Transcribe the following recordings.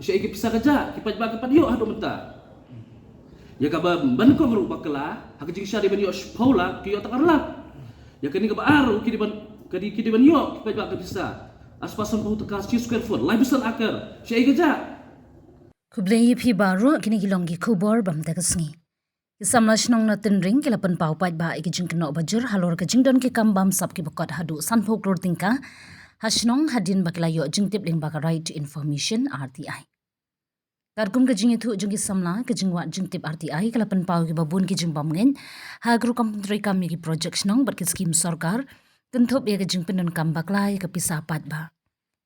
siya ikipisa kaja kipat ba kapat yo hado menta ya ka ba ban ko gru bakla hakajing siya di ban yo paula ki yo takarla ya kani ka ba aru ki di ban yo kipat ba kapisa aspasan ko takas 2 square foot lai bisan akar siya ikaja kublei phi baru kini gilongi kubor bam tagasngi Isamlash nong na tinring kilapan paupat ba ikijing keno bajur halor ka jingdon ki kambam sap ki bakot hadu sanpok lor tingka hasnong hadin bakilayo jingtip ling baka right to information RTI. Karkum ka jingitu jungi samla ka jingwa jingtip RTI kilapan pau ki babun ki jingbam ngen hagru kampentri kami ki project nong bat ki skim sarkar tentup ya ka jingpendon kam baklai ka pisapat ba.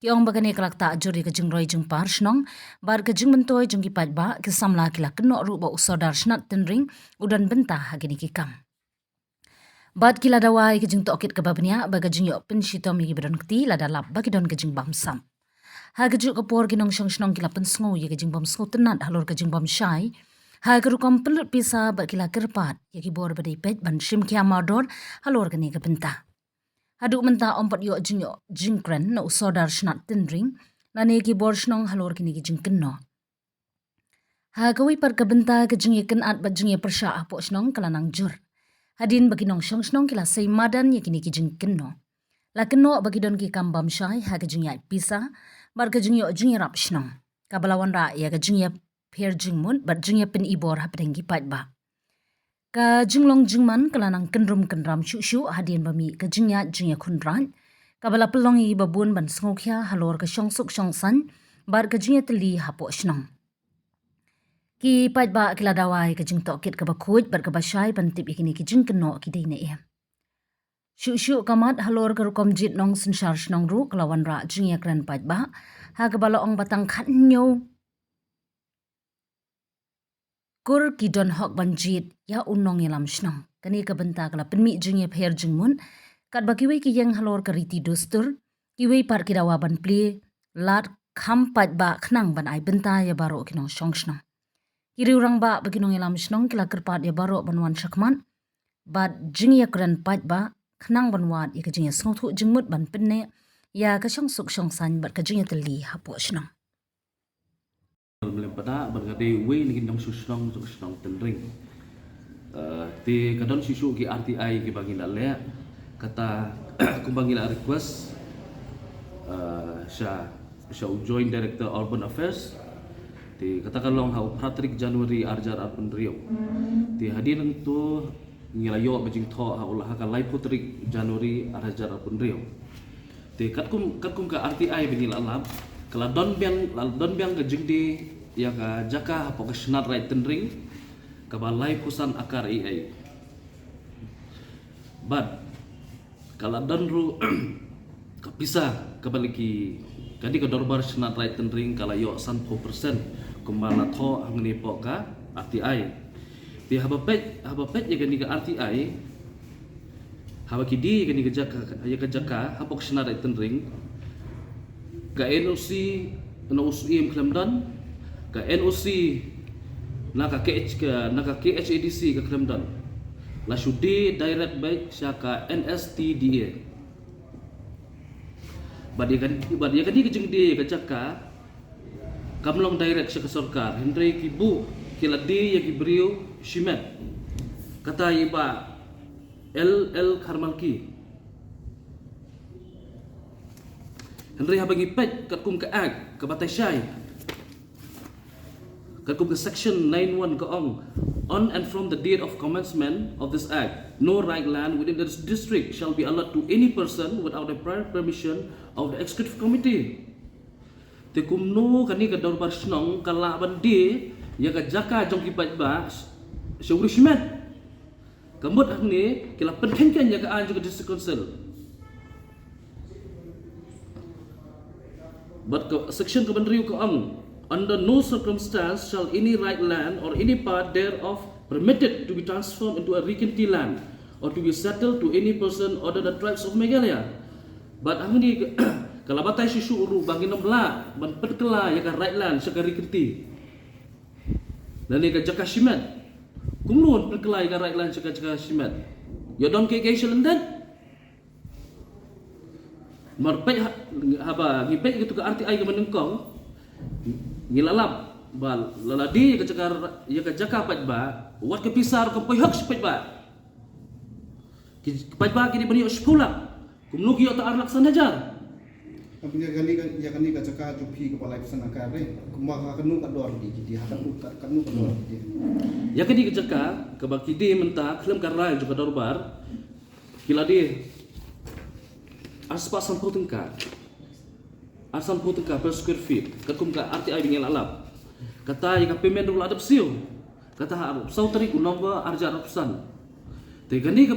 Kiong bagane kalak ta juri ka jingroy jing parsnong bar ka jing mentoy jing kipat ba ki samla kila keno ru ba usodar snat tenring udan bentah hagini ki kam. Bad kila dawai ka jing tokit ka babnya ba ka jing yo pensito mi gibron kti la dalap ba ki don ka jing bam sam. Ha ka juk ka por ginong syong snong kila pensngo ye ka jing bam sngo tenat halor ka jing bam syai. Ha ka rukam pelut pisa ba kila kerpat ye ki bor ba pet ban shim kia mador halor ka ni ka bentah. Haduk menta ompat yo jingkren na usodar snat tinring na neki bor snong halor kini ki jingkenno. Ha kawi par kabenta ke jingye kenat bat jingye persya apo snong kalanang jur. Hadin bagi nong syong snong kila say madan ye kini ki jingkenno. La kenno bagi don ki kambam syai ha ke jingye pisa bar ke jingye rap snong. Kabalawan ra ya ke jingye per jingmun bat jingye pen ibor ha pedenggi pat ba. Ka jinglong jingman kalanang kenram syuk hadin bami ka jingya khundran kabala pelongi babun ban sngokya halor ka syongsuk syongsan bar ka jingya teli hapo snong ki pat ba kila dawai ka jing tokit ka bakut bar ka basyai pantip ikini ki jing keno ki deine e syuk kamat halor ka rukom jit nong sensyar snong ru kelawan ra jingya kran pat ba ha kabala ong batang khat nyo Kur kidon hok banjit ya unong yelam snong. Kani ka benta kala penmi jingye pher jingmun. Kat bakiwe ki yang halor ka riti dostur. Kiwe par kidawa ban pli. Lat kampat ba khnang ban ay benta ya baro kinong syong snong. Kiri urang ba baginong yelam snong kila kerpat ya baro ban wan syakman. Bat jingye kran pat ba khnang ban wat ya ka jingye sngotu jingmut ban penne. Ya ka syong suk syong san bat ka jingye teli hapo snong. Melempada bergade way ni kindang susnong tenring ti kadon susu ki RTI ki bagi le kata kumbang ila request sya joint director urban affairs ti katakan long hau Patrick January Arjar Arpun Rio ti hadirin tu ngilayo bajing tho haulah ka lai Patrick January Arjar Arpun Rio ti katkum ka RTI bini lalab kala don biang ke jingdi ya ka jaka hapo ka snat right tenring ka balai kusan akar ai bad kala don ru ka pisa ka baliki kadi ka dorbar snat right tenring kala yo 100% kumbala tho angni po ka RTI ti haba pet ya gani ka RTI haba kidi gani ka jaka hapo ka snat right tenring ka NOC im Klemdan ka NOC naka KHADC ka Klemdan la shudi direct by syaka NSTDA badi kan di kejeng di ka jaka kamlong direct syaka sarkar Henry Kibu kiladi ya Gibriu Shimet kata iba LL Karmalki Henry habagi pet katkum ka ag ka batay syay katkum ka section 91 ka on and from the date of commencement of this act no right land within this district shall be allotted to any person without the prior permission of the executive committee te kumno kani ka dorbar snong kala bandi ya ka jaka jong kipat ba syuri shimet kamut ni kila penhengkan ya ka anjo ka district council but section Kementerian Keuangan under no circumstance shall any right land or any part thereof permitted to be transformed into a regency land or to be settled to any person other than the tribes of Meghalaya. But angni kalabatay susu uru bangin namla ban perkela ya ka right land sa ka regency. Dan ka jaka shimet. Kumnon perkela ya ka right land sa ka jaka shimet. You don't get then marpet haba gipet gitu ke RTI ke menengkong ngilalap bal laladi ya ka jaka pat ba wat ke pisar ko poyok pat ba pat ba kini bani sepula kumnugi yo ta arlak sanajar Apabila kani ka cakap jupi kepala pesan akar kumaka kanu kador di kiti kanu kador di ya kini ka jaka ka bakidi menta klem karai juga dorbar kiladi aspa asan potengka per square feet kakum ka RTI bingel alap kata yang payment dulu ada psiu kata sau tarik nomor arja ratusan te kani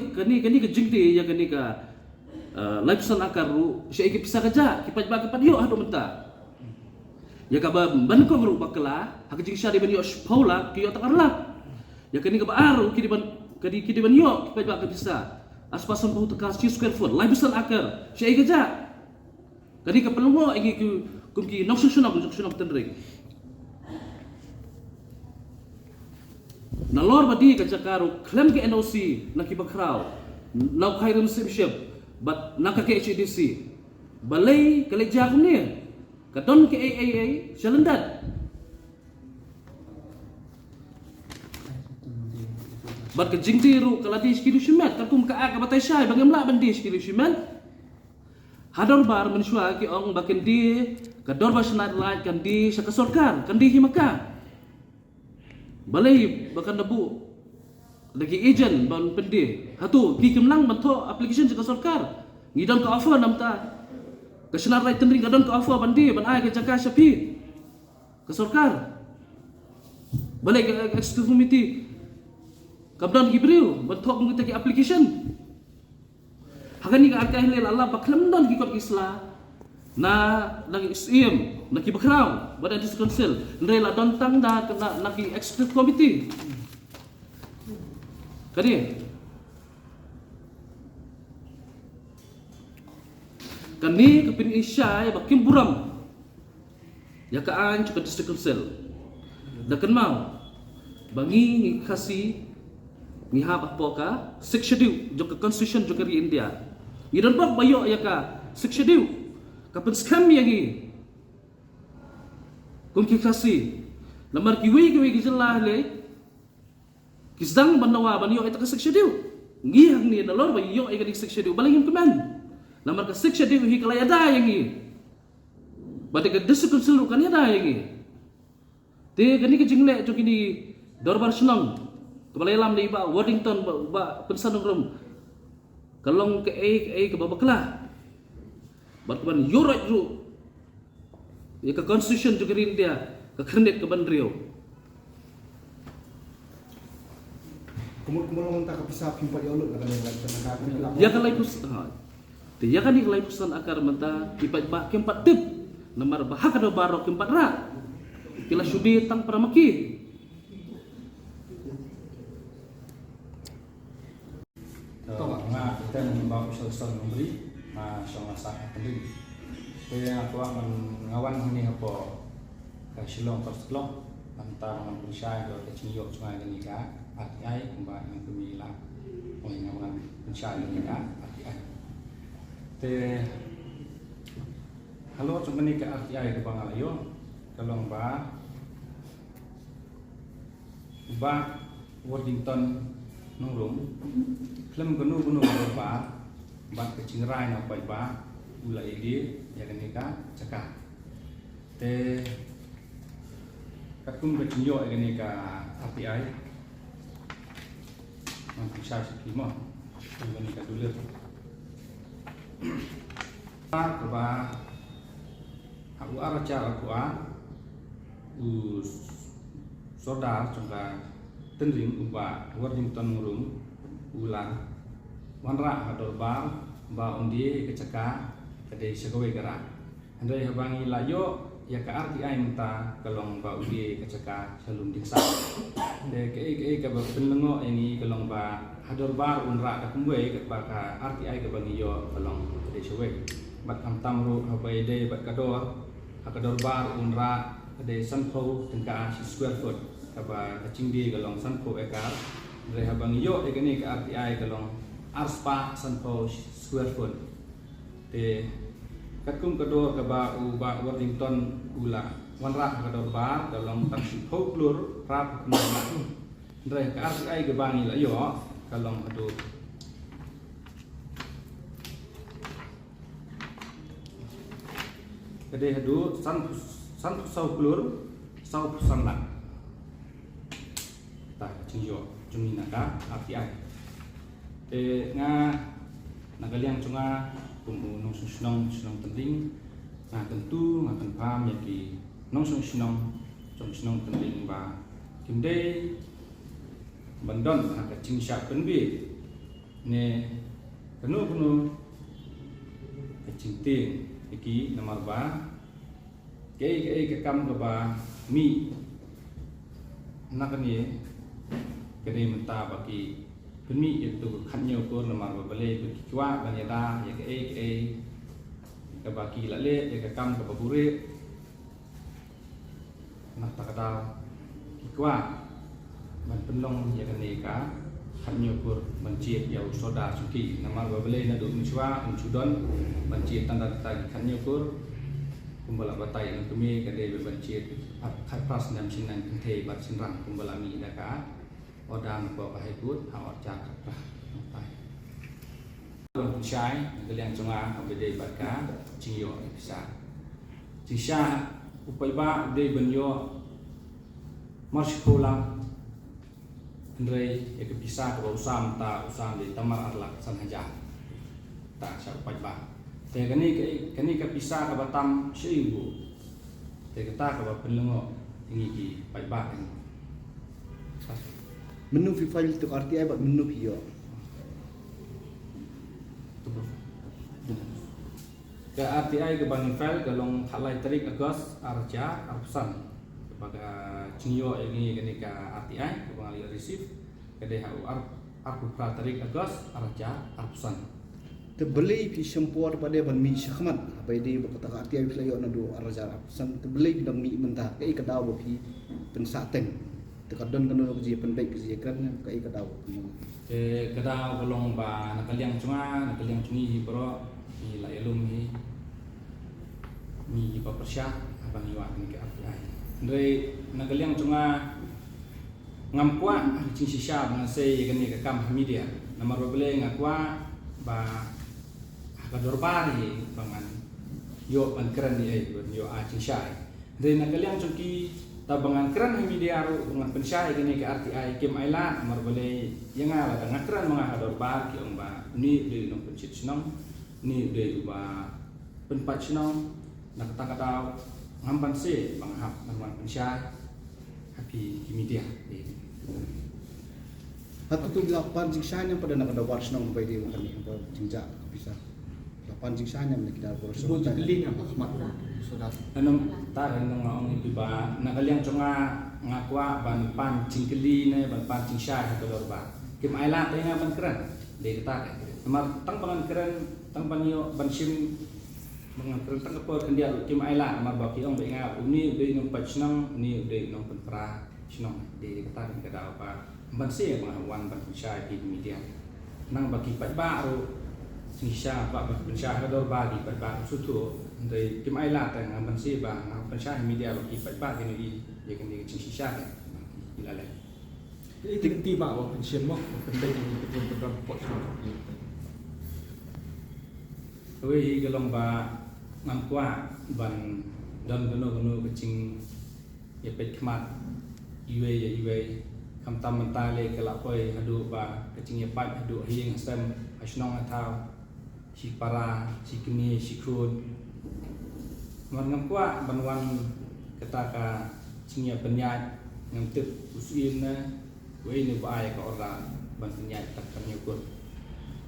ke jingti ya kani ka lifesan akaru syai ke pisah kerja kipat ba kipat yo ado menta ya ka ban ko bru bakla hak jing syari ban yo spaula ki yo takarla ya kani ka aru kidi ban yo kipat ba ke pisah aspasan potengka square foot lifesan akar syai kerja kani ka pelungo igi kumki noksusunok tendring nalor badi ka jakaru claim ke NOC nakibakraw naw khairum simship but naka ke HDC balay kaleja kumni kadon ke AAA shalandat but ke jingtiru kaladi skilu shimat kakum ka ka batay shay bangamla bandi skilu shimat hador bar mensyua ki ong bakin di kador basnat light kan di sa kasorkar kan di himaka balai bahkan debu lagi agent ban pendi hatu ki kemlang bantu application jika sarkar ngidon ka offer namta ka senar right tendring kadon ka offer bandi ban ai ka jaka sapi ka sarkar balai ka executive committee kabdan gibril bantu mengita ki application hagani ka arkah lel Allah baklam don ki kot isla na lagi SIM naki bakraw badan dis council ndrela dontang da naki executive committee kani kepin isya bakim buram ya kaan cuka district council da kan mau bangi kasi ni hab apoka 6 schedule joka constitution joka ri India idon bak bayo ya ka 6 schedule kapan scam yagi kung kikasi lamar kiwi gijelah le kisdang banawa banyo ita ka seksyedu ngihang ni nalor ba yo ay ka seksyedu balangin kuman lamar ka seksyedu hi kalayada yangi bade ka disukul selu kan yada yangi te gani ka jingle to kini dorbar senang kebalalam ni ba Waddington ba pensanung kalong ke ai ke babaklah Batman yurat ru ya ke constitution juga India ke kredit ke bandrio kumul tak bisa pimpat yolot nak ada ya kalai pus ya kan kalai pusan akar menta kipat ba kempat tip nomor bahak ada barok kempat ra kila sudi tang paramaki kita membawa usul-usul memberi masyaallah sangat penting. Kaya aku mengawan ini apa Shillong Perslong antara dengan Malaysia dan China cuma ini kan RTI kembali yang pemilihan mengawan Malaysia ini kan RTI. Halo cuma ini ke RTI ke Bangalayo kalau ba Waddington nungrum klem gunu ba bak kecing rai na pai ba ulai dia ya kan ika cakap te kakum kecing yo kan ika RTI mampu saya sikimo kan ika dulu ba aku araca aku saudara contoh tendring uba Waddington ngurum ulang wanra hador bar ba undi kecaka kade sagawe gara andai habangi layo ya ka RTI menta kalong ba undi kecaka salum diksa de ke ka ba penlengo ini kalong ba hador bar unra ka kumwe ka ba ka RTI ka bangi yo kalong kade sagawe bat am ru habai de bat kador bar unra kade sanpo tengka square foot ka ba kacing di kalong sanpo ekar de habangi yo ekani ka RTI kalong arspa sanpo square foot te kakum kedua ke ba Waddington ula wanra kador bar dalam taksi folklor rap kemudian dari ke RTI ke bangi lah yo kalau adu kedai adu san folklor sau pesan lah tak cingjo cumi naga RTI nagaliang cunga kumu nong sunong tending tentu ngakan pam yaki nong sunong tending ba kimde bandon nak cingsya penbi ne kanu kecingting iki nomor ba ke kam ke ba mi nak ni kene menta baki penmi itu khanyo ko nomor ba bale kiwa banyada ya ke baki lale ya ke kam ke babure nak takada kiwa man penlong ya kene ka khanyo ko mencit ya soda suki nomor ba bale na do miswa uncudon mencit tanda tagi khanyo ko kumbala batai nang kemi kade bencit khatpas nam sinan kenthe bat sinrang kumbala mi daka odang ko kahiput hawat cakap lah tai chai galiang chunga abede barka cingyo bisa cisha upaiba de benyo marshkola andre ek bisa ko usam de tamar arlak sanhaja ta sa upaiba te kani ka bisa ka batam seibu te kata ka penlengo tingi ki paiba menu FIFA itu RTI buat menu hiyo. Ke RTI ke Bani File galong halai tarik Agos arja arsan kepada cingyo ini ke RTI ke pengali receive ke DHU aku pra tarik Agos arja arsan Terbeli pi sempur pada ban mi syakmat apa dia berkata RTI filayo nado arja arsan terbeli dang mi mentah ke kedau pi pensaten kadon kanu ji penbaik ji kan kai kadau kadau kolong ba nakaliang cungi bro ni la elum ni pa persya abang iwa ni ke RTI ndre nakaliang cunga ngampua cing sisya dengan sei kan ni ke kam media nomor bele ngakwa ba kador bari bangan yo ban keren ni yo a cing syai ndre nakaliang cungki tabangan keren media ru dengan pensyai gini ke RTI Kim Ailan amar boleh yang ala dengan keren mengador bar ki ba ni de no pencit senong ni de ba penpat senong nak kata ngampan se banghap dengan pensyai happy media hatu tu 8 jingsan yang pada nak ada war senong pai dia kan ni apa jingja bisa 8 jingsan yang kita proses Bujulin apa makna sudah anong taran ng maong iba nakaliang chunga ngakwa ban pan cingkeli ne ban pan cingsya kador ba Kim Ailan tay nga ban keren de kita amar tang ban keren tang ban yo ban sim mga keren tang ko kandia Kim Ailan amar ba ki ong be nga uni de nong pachnang ni de nong pen pra sinong de kita ni kada ba ban se mga wan ban cingsya di media nang bagi pat ba ro cingsya ba ban cingsya kador ba di pat ba sutu dari Kim Ailan tang bansi ba pensyah media bagi pat kini dia kini cingsya kan ilalai tiba wa pensiun mo penting betul betul pot Oi galong ba ngangkwa ban dan geno kecing ya pet khmat iwe kam tam mentale kala koi adu ba kecing ya pat adu hieng stem asnong atau si para si kini si krun ngangkwa banwan ketaka cingya penyat ngamtip usin na wei ni ba ay ka ora ban penyat takkan nyukur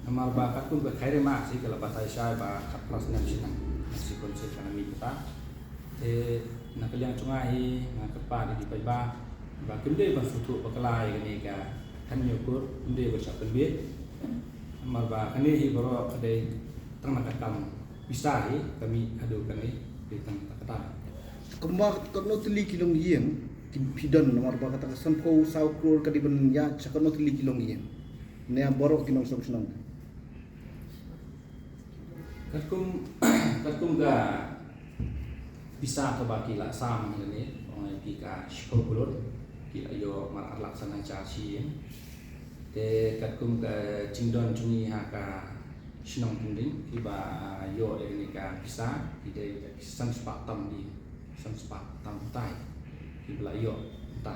amar ba katun ba khaire ma si kala batai sai ba kaplas na sinang si konsep kana mi kita nakaliang cungai ngakapa di ba kende ba sutu ba kalai ni ka kan nyukur inde ba sa penbit amar ba kane hi baro ade tang nakakam bisa kami adu kami ditang kata kembang kono tili kilong yen pidon nomor ba kata sampo sau kror kadi ben ya kono tili kilong yen ne borok kinong sok senong katum ga bisa ke baki la sam ni orang pika shkokulur kila yo mar laksana charsi te katkum ka jingdon chungi ha ka shinong tunding kiba yo ni ka bisa ide san spatam di san spatam tai kibla yo ta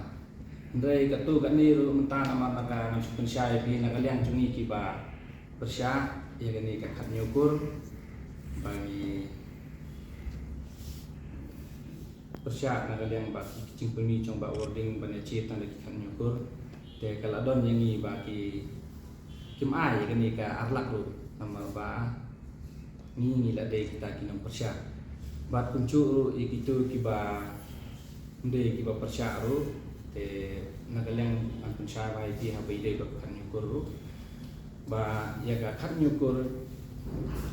ndai katu kani ru menta nama naga ngamsukun syai pi naga liang chungi kiba bersya ya ni ka khat nyukur bagi persyak na kaliang baki kicing pemi cong ba wording bane cita lagi kan nyukur te kala don yangi baki kim ai kani ka arlak ru nama ba ni la de kita kinam persyak bat kuncu ru ikitu kiba nde kiba persyak ru te na kaliang an pensya ba iki ha bai de ba kan nyukur ru ba ya ka kan nyukur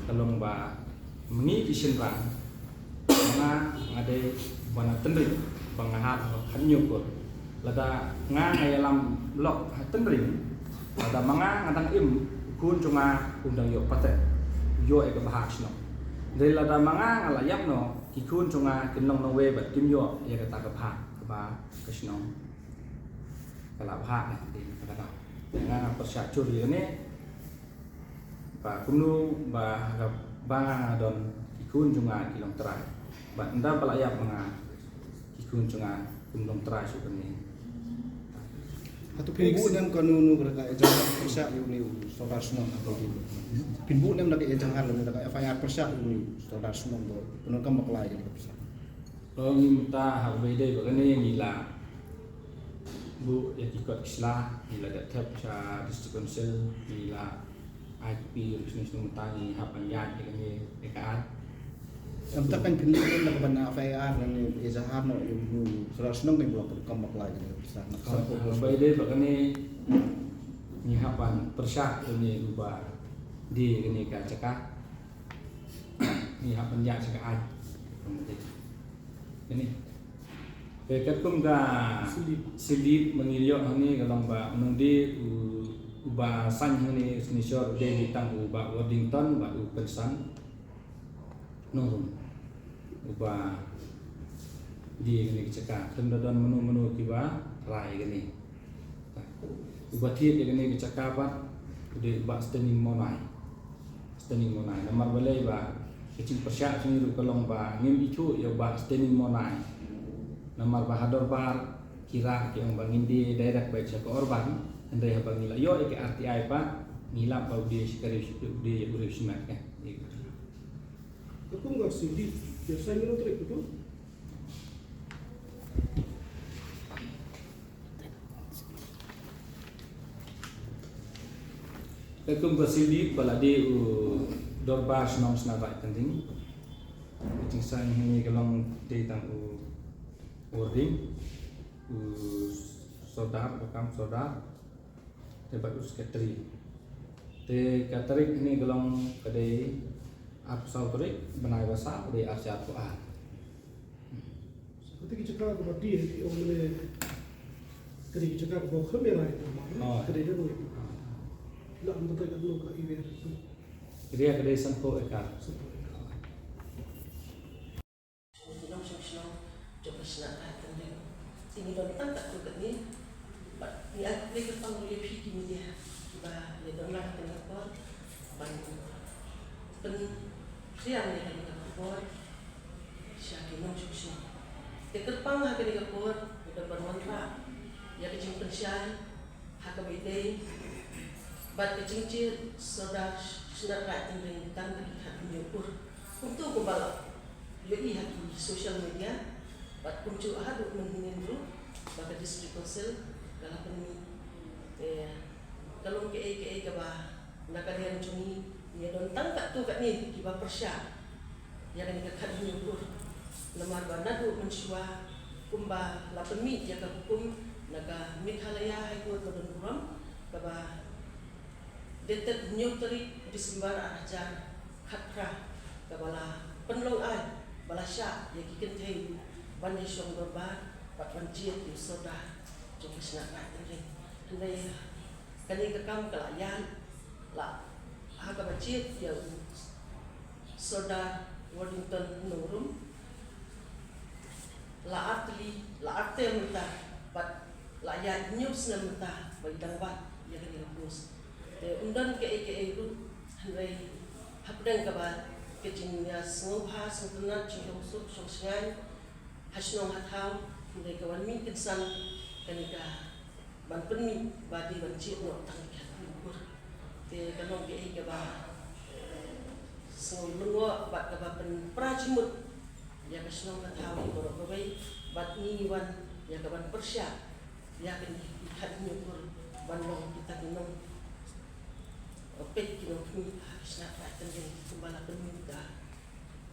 kalong ba mengi kisin rang nga ngade wana tendring pangahat kan nyukur lada nga ngayalam lok tendring lada manga ngatang im kun cuma undang yo pate yo e bahas no dari lada manga ngalayap no kikun cuma kinong no we bat kim yo ya kata ke ba kesno kala bha di kata nga persyatur ini ba kunu ba don kikun cuma kilong terai ba nda palayap manga kikun cunga kundong teras ni. Atau pinbu nem kanunu berka ejangan persyak ini saudara semua atau di. Pinbu nem nak ejangan lalu nak FIR persyak ini saudara semua do. Penon kam maklai ni persyak. Kalau minta habede begini nila bu ya ikut islah nila datap sa district council nila IP bisnis numtani hapan yat ini dekat. Yang takkan pinbu nem nak bana FIR dan ejangan no ibu saudara semua ni blok kam maklai ni persyak. Habede begini ni hapan persyak ini ubah di ini ka cakap ni hapan yat cakap ini dekat kum ga silip mengilio hani galong ba menundi uba san hani snisor de ditang uba Waddington ba upensan nurun uba di ini cekak tendodon menu kiba rai gini uba tiet gini cekak ba de ba standing monai namar balai ba kecing persyak sini ru kolong ba ngim itu ya ba standing monai namar bahador bar kira ke ang bangin di daerah baik sa korban andai ha bangila yo ke RTI pa ngila pa di sekali di urip simat kan Aku nggak sih biasanya itu trik itu. Kekum bersilip balade dorbar senang senarai penting. Kecing sang ini kelong datang wording sodar bekam sodar dapat uskatri. Te katrik ini kelong kadai apsal trik benai bahasa dari asyar Quran. Ketika cakap kepada dia, orang ni ketika cakap kepada kamera itu, ketika dia tu, nak betul kat dulu kat email itu. Jadi kadai sampo ekar. Ini dontang tak tu kat ni, ni aku boleh ketang boleh pergi di media, bah dia dontang kenapa, pen siang ni kali kapur, siang ni macam siang. Terpang hak kali kapur, udah bermanfaat. Ya kecing pensian, hak kebedai, bat kecing cir, saudara sudah rakyat yang tang hak menyukur. Untuk kumbalak, jadi hak social media. Bat kuncu ahad menghinin dulu, bagi district council kalau peni, kalau ke bah nak kalian cumi, ya dontang tak tu kat ni kiba persyak, ya kan dekat menyukur, lemar bana tu mensua, kumba lapemi ya hukum naga mithalaya hai ko don kuram, kaba detet nyutri disembar ajar khatra, kabala penlong ai, balasya ya kiken thei. Banyak syong berbar, bat banjir di soda, jumpa senarai ini. Andai kani kekam kelayan, lah harga banjir yang soda Waddington Nurum, la arte mentah bat la ya news na mentah bagi dangbat ya kan ngapus te undan ke ru hanrei hapdang ka ba ke jingnya sngobha sangtuna chong suk chong sngai hasnong hathau hanrei ka wan min kinsan kanika ban penmi badi ban chi no tang ka kur te kanong ke ba sngom lungo bat ka ba pen prajimut ya kasnong hathau ko ro bai bat ni wan ya ka ban persya ya kan ikat nyukur bandong kita kinong opet kinong kini habisna paten din kumbala pemuda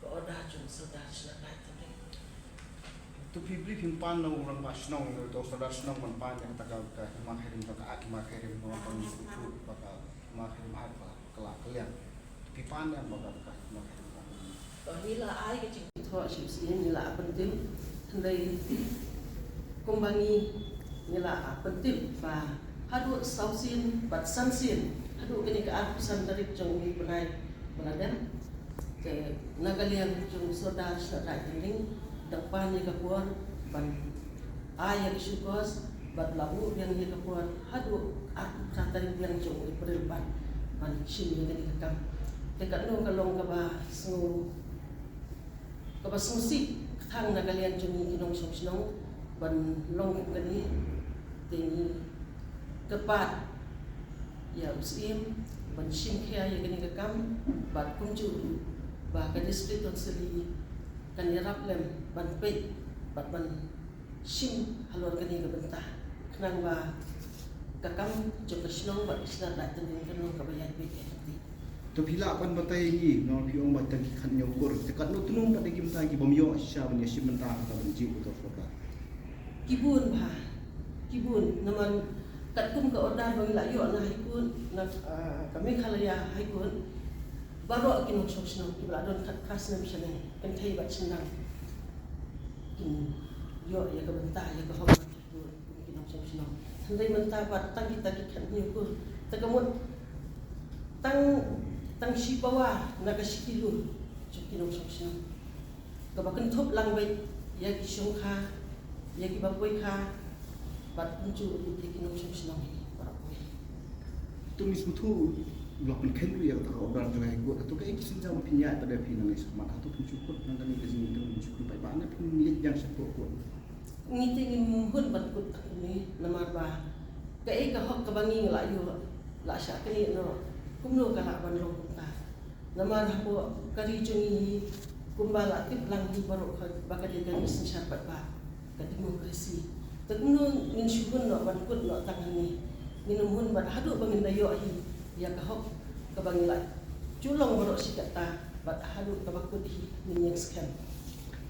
ko oda jung saudara sna paten din tu pibli himpan na urang basnong to sadar snong man pan yang takal ka makirim ka makirim no pang ikut baka makirim apa kelak kalian pipan yang bakal ka makirim nila ai ke cing tho sim sim nila penting hendai kumbangi nila penting ba hadu sausin bat sansin hadu ini ke arpusan dari jong ni benai benadan ke nagalian jong saudara saudara ini depan ni kapuan ban ayah syukos bat labu yang ni kapuan hadu arpusan dari yang jong ni perempat ban sim yang ni kakam dekat no kalong ka ba so kapasungsi thang nagalian jumi kinong song ban long kani teni kepat ya usim ban sim kya ya kani kakam bat kunju ba ka district konsili kan yarap lem ban pe bat ban sim halor kani ka bentah kenang ba kakam jom kasnong bat isna dateng kanong kabayan pe to pila akan batai ni no piong batang kan nyokur tekat no tunung pada kim tagi bomyo asya ban yasim mentah ka benji uto foka kibun naman katkum ka order bang layo na haikun na kami khalaya haikun baro kinong sosno kibla don kat kas na bisane kan thai bat sinang kin yo ya ka benta ya ka hom kinong sosno handai menta bat tagi kan nyukur tagamut tang sipawa nagasikilu kinong sosno kabakan thop lang bai ya ki songkha ya ki baboy kha bat punju di kinong sosno para boy tumis mutu lo pen ken ya ta order jai go to kai kisin jam pinya pada pinang is mat atau pencukut nang kami kesini tu mencukut pai bana pin lit yang sepo ko ngiti mun bat kut ni namar ba kai ka hok ka bangi nglayo la sha kini no kumno ka la ban lo ta namar hapo kari jungi kumbala tip lang di baru baka dia dari syapat ba ka demokrasi takumno min syukun no ban kut no tangan ni minum hun bat hadu bangin dayo hi ya ka hok ka bangila culong baru sikata bat hadu ka bakut hi min yang skan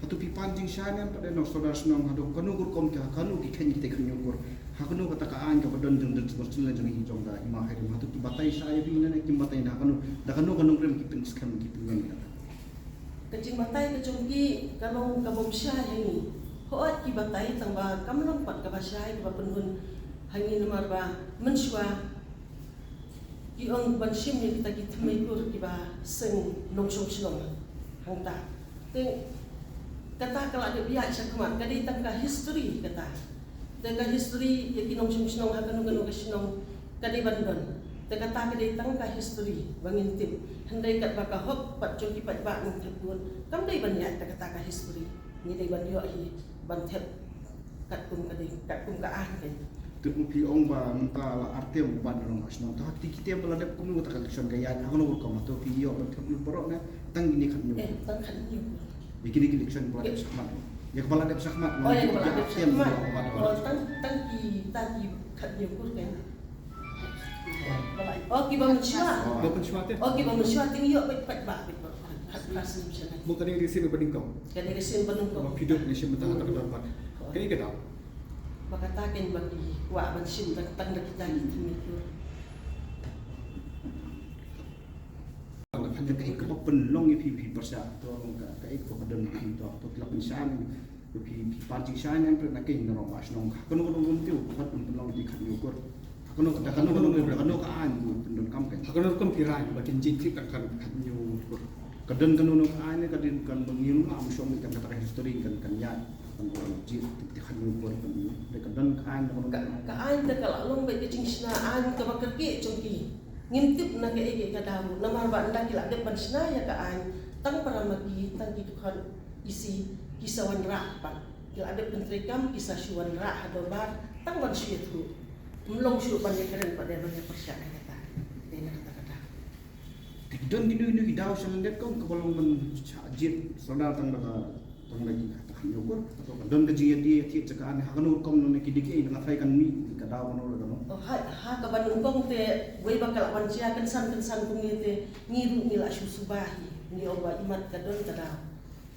atau pipan jing syane pada no saudara senong hadu kanu gur kom ka kanu ki ken kita kan nyukur hakunu kata ka an ka badon jeng jeng sebetulnya jeng hi jong da ima hari hatu ki batai saya bi mana ki batai da kanu rem ki pin skan ki pin kecing batai kecungki kalau kabom syah yang hoat ki batai tangba kamlong pat ka basyai ka penhun hangin namar ba menswa ki ong bansim ni kita ki thmei kur ki ba seng nongsong silong hangta te kata kala de biak sakmat kadi tangka history kata tangka history ya ki nongsong silong hakan ngano ka silong kadi bandon te kata kadi tangka history bangin tim handai kat baka hop pat jong ki pat ba mung thepun kam dai banyak te kata ka history ni dai ban yo hi ban thep kat kum ka ah kan tu pi ong ba menta la arte u ban rong asno ta ti kita beladap kum lu ta collection gaya hakunu ko ma to pi yo ba thep lu boro na tang ni kan nyu tang kan nyu ikini collection beladap sakmat ya kepala dap sakmat oh ya kepala dap sakmat oh tang ki tadi kan nyu kur kan oh ki bang chua oh ki bang chua ting yo pat ba kat kelas ni macam ni bukan yang di sini berdingkau. kan dia sen penung ko Hidup di sini mentah tak dapat. Kayak kita. bakataken bagi wa ban sim tang kita gitu mikir kan kai ko penlong pi persa to kai ko badon pi to tlap insan pi parti san en na kai no mas nong kono tiu pat penlong di kan yukur kono ka an ku pendon kam kan Akan rekam pirai bagian jintik akan nyukur. kadon kan an kadin kan bangil am som kan kata history kan ya orang jit tihan ngukur pun dekat dan kain Kaain ta kala long bai kecing sna an ka bakerke chongki ngintip na ke ege ka daru namar ba nda kila de pan sna ya kaain tang para magi tang ki tukhan isi kisawan ra pa kila de pentrekam kisah syuan ra hadobar tang ban syet hu mlong syu ban ya keren pada ban ya persya kata dena kata dan gini daw sa landet ko kabalong man jit sadar tang lagi tahan yukur atau don gaji dia ti cakaan hakanur kom no kidiki dengan fai kan mi ka daw no no ha ka ban ungkong te wei bakal ban cia kan san kung te ngiru nila syu subahi ni oba imat ka don ka daw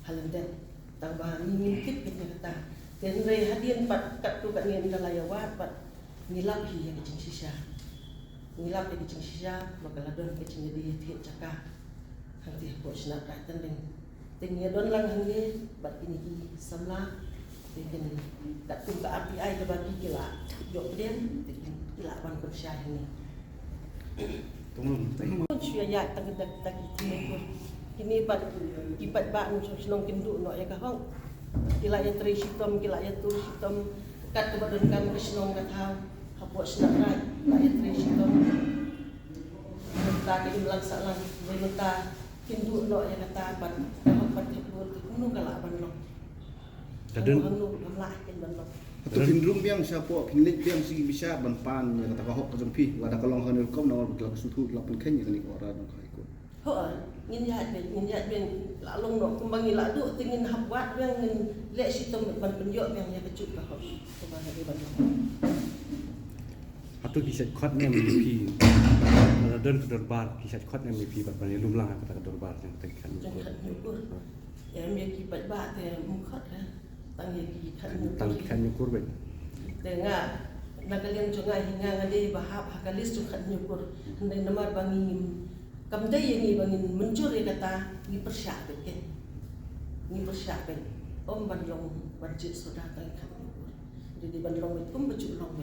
halandet tang ba ni kit ke kata ten rei hadien pat kat tu kat ni dalaya wat pat nilap hi ya kecing sisa nilap ya kecing sisa bakal don kecing dia ti caka hati ko sna ka tendeng tingnya don lang hangi bat ini ki samla tingin tak tung ka api ai ka bagi kila jok den kila ban persya ini tunggu pun syia ya tang tak ini ini bat kipat ba nu senong kindu no ya ka hong kila ya tri sitom kila ya tur sitom kat ka badon kam ka senong ka thau hapo sna rai la ya tri sitom ta ke imlang salang melota kindu no ya kata ban pat kebut kuno kala ban no Kadun anu gamla ken ban no atau hindrum biang siapa pinlik biang si bisa ban pan ya kata kahok kajempi lada kalong hanul kom no kelak sutu lapan ken ya ni ko ara no kai ko ho ngin ya ben la long no kembang la du tingin habwat biang ngin le sitom ban penjo biang ya kecut ka ho ko ban de ban no atau kisah kuat ni MVP dan kedorbar kisah kuat ni MVP berapa ni lumlah kata kedorbar yang tekan jangkat nyukur ya mi ki bat ba te mukhat ha tang ye ki khat tangkan nyukur ben dengar nagalian jonga hinga ngade bahap hakalis tu khat nyukur ndai namar bangin kamdai yang ni bangin mencur ya kata ni persya ke ni persya om ban long ban jit soda tang khat nyukur jadi ban long itu bejuk long